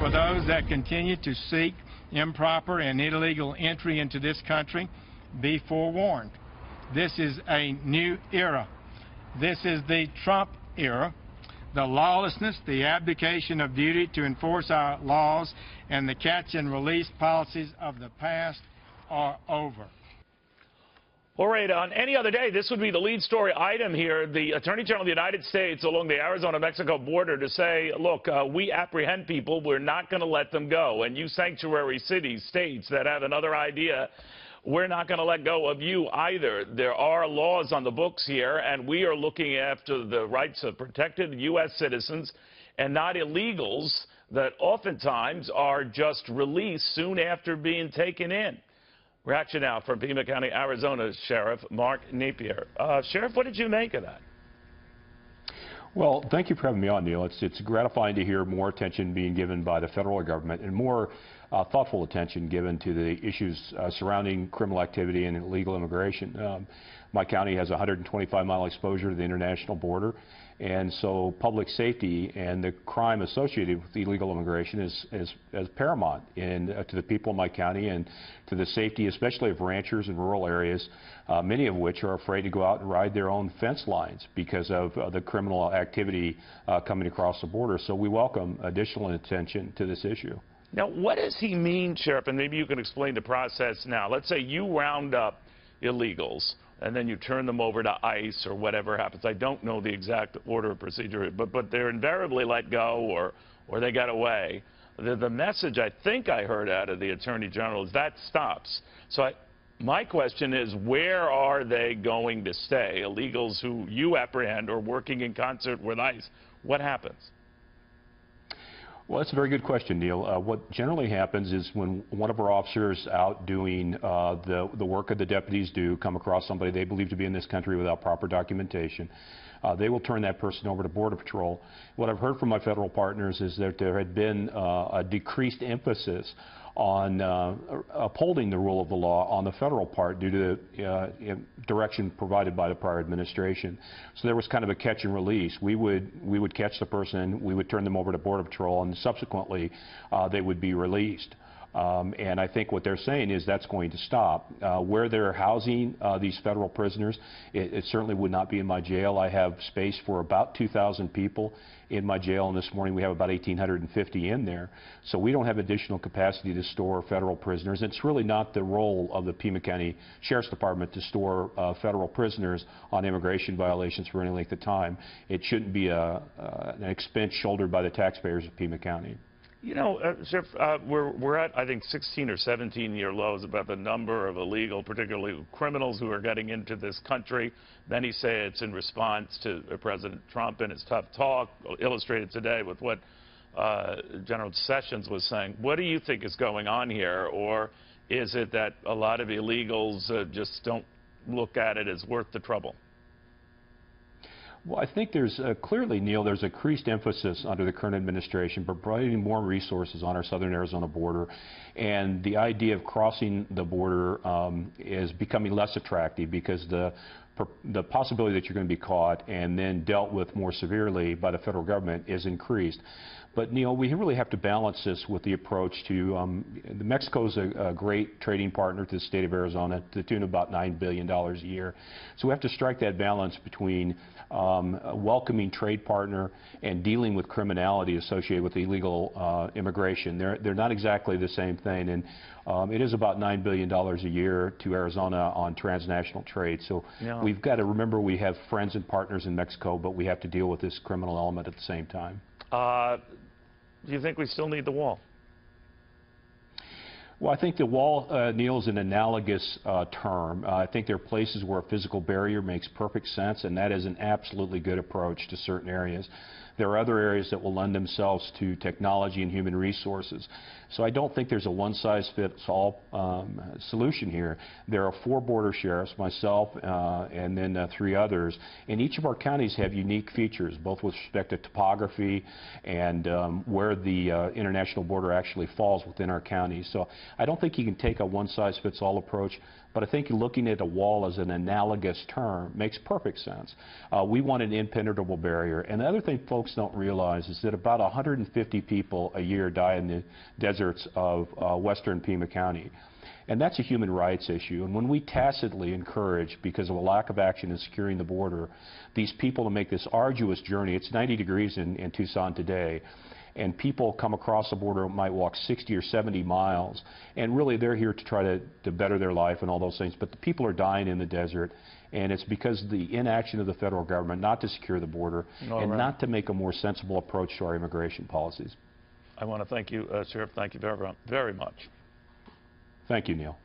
For those that continue to seek improper and illegal entry into this country, be forewarned. This is a new era. This is the Trump era. The lawlessness, the abdication of duty to enforce our laws, and the catch and release policies of the past are over. All right, on any other day, this would be the lead story item here. The Attorney General of the United States along the Arizona-Mexico border to say, look, we apprehend people. We're not going to let them go. And you sanctuary cities, states that have another idea, we're not going to let go of you either. There are laws on the books here, and we are looking after the rights of protected U.S. citizens and not illegals that oftentimes are just released soon after being taken in. Reaction now from Pima County, Arizona Sheriff Mark Napier. Sheriff, what did you make of that? Well, thank you for having me on, Neil. It's gratifying to hear more attention being given by the federal government and more thoughtful attention given to the issues surrounding criminal activity and illegal immigration. My county has a 125-mile exposure to the international border, and so public safety and the crime associated with illegal immigration is paramount to the people of my county and to the safety, especially of ranchers in rural areas, many of which are afraid to go out and ride their own fence lines because of the criminal activity coming across the border. So we welcome additional attention to this issue. Now, what does he mean, Sheriff? And maybe you can explain the process now. Let's say you round up illegals, and then you turn them over to ICE or whatever happens. I don't know the exact order of procedure, but they're invariably let go or they get away. The message I think I heard out of the Attorney General is that stops. So my question is, where are they going to stay? Illegals who you apprehend or working in concert with ICE, what happens? Well, that's a very good question, Neil. What generally happens is when one of our officers out doing the work that the deputies do come across somebody they believe to be in this country without proper documentation, they will turn that person over to Border Patrol. What I've heard from my federal partners is that there had been a decreased emphasis on upholding the rule of the law on the federal part due to the direction provided by the prior administration. So there was kind of a catch and release. We would catch the person, we would turn them over to Border Patrol, and subsequently they would be released. And I think what they're saying is that's going to stop. Where they're housing these federal prisoners, it certainly would not be in my jail. I have space for about 2,000 people in my jail, and this morning we have about 1,850 in there. So we don't have additional capacity to store federal prisoners. It's really not the role of the Pima County Sheriff's Department to store federal prisoners on immigration violations for any length of time. It shouldn't be an expense shouldered by the taxpayers of Pima County. You know, Sheriff, we're at, I think, 16 or 17-year lows about the number of illegal, particularly criminals who are getting into this country. Many say it's in response to President Trump and his tough talk, illustrated today with what General Sessions was saying. What do you think is going on here? Or is it that a lot of illegals just don't look at it as worth the trouble? Well, I think there's clearly, Neil, there's increased emphasis under the current administration for providing more resources on our southern Arizona border. And the idea of crossing the border is becoming less attractive because the possibility that you're going to be caught and then dealt with more severely by the federal government is increased. But, Neil, we really have to balance this with the approach to Mexico is a great trading partner to the state of Arizona to the tune of about $9 billion a year. So we have to strike that balance between a welcoming trade partner and dealing with criminality associated with illegal immigration. They're not exactly the same thing. And it is about $9 billion a year to Arizona on transnational trade. So yeah, we've got to remember we have friends and partners in Mexico, but we have to deal with this criminal element at the same time. Do you think we still need the wall? Well, I think the wall, Neil, is an analogous term. I think there are places where a physical barrier makes perfect sense, and that is an absolutely good approach to certain areas. There are other areas that will lend themselves to technology and human resources. So I don't think there's a one-size-fits-all solution here. There are 4 border sheriffs, myself, and then 3 others, and each of our counties have unique features, both with respect to topography and where the international border actually falls within our county. So I don't think you can take a one-size-fits-all approach, but I think looking at a wall as an analogous term makes perfect sense. We want an impenetrable barrier. And the other thing folks folks don't realize is that about 150 people a year die in the deserts of western Pima County. And that's a human rights issue. And when we tacitly encourage, because of a lack of action in securing the border, these people to make this arduous journey, it's 90 degrees in Tucson today, and people come across the border, might walk 60 or 70 miles, and really they're here to try to better their life and all those things, but the people are dying in the desert, and it's because of the inaction of the federal government not to secure the border and not to make a more sensible approach to our immigration policies. I want to thank you, Sheriff. Thank you very, very much. Thank you, Neil.